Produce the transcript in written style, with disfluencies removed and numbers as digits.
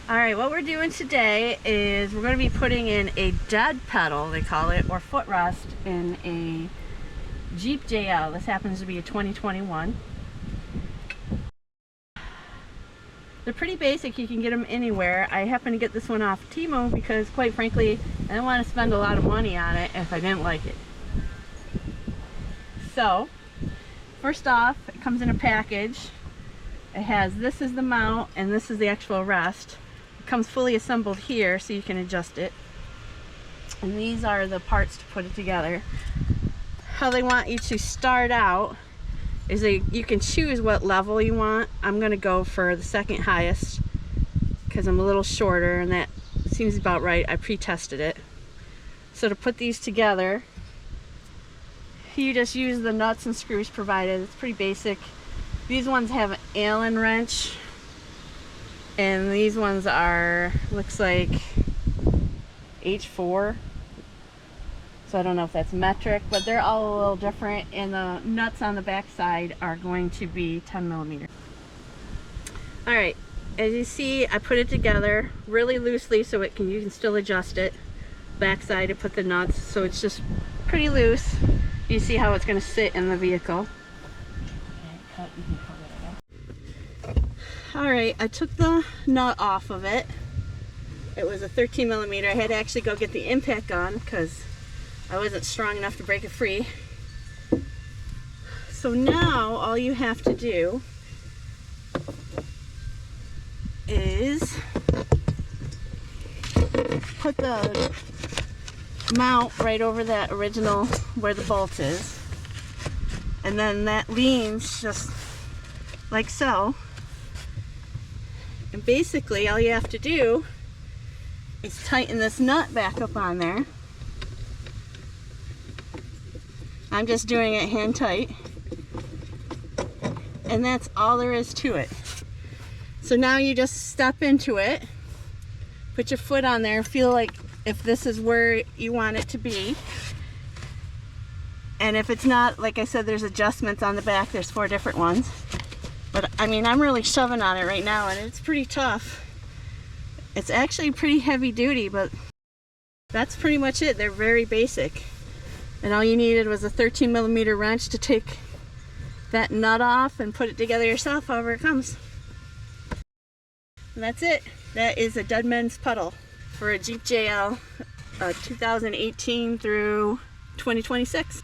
Alright, what we're doing today is we're going to be putting in a dead pedal, they call it, or footrest in a Jeep JL. This happens to be a 2021. They're pretty basic, you can get them anywhere. I happen to get this one off Temu because, quite frankly, I didn't want to spend a lot of money on it if I didn't like it. So, first off, it comes in a package. It has, this is the mount and this is the actual rest. It comes fully assembled here so you can adjust it. And these are the parts to put it together. How they want you to start out is you can choose what level you want. I'm going to go for the second highest because I'm a little shorter and that seems about right. I pre-tested it. So to put these together, you just use the nuts and screws provided. It's pretty basic. These ones have an Allen wrench, and these ones are, looks like H4. So I don't know if that's metric, but they're all a little different, and the nuts on the back side are going to be 10 millimeter. Alright, as you see, I put it together really loosely so you can still adjust it. Back side, I put the nuts, so it's just pretty loose. You see how it's going to sit in the vehicle. Alright, I took the nut off of it. It was a 13 millimeter. I had to actually go get the impact gun because I wasn't strong enough to break it free. So now all you have to do is put the mount right over that original where the bolt is, and then that leans just like so, and basically all you have to do is tighten this nut back up on there. I'm just doing it hand tight, and that's all there is to it. So now you just step into it, put your foot on there, feel like if this is where you want it to be. And if it's not, like I said, there's adjustments on the back. There's 4 different ones. But I mean, I'm really shoving on it right now and it's pretty tough. It's actually pretty heavy duty, but that's pretty much it. They're very basic. And all you needed was a 13 millimeter wrench to take that nut off and put it together yourself however it comes. And that's it. That is a dead man's pedal for a Jeep JL 2018 through 2026.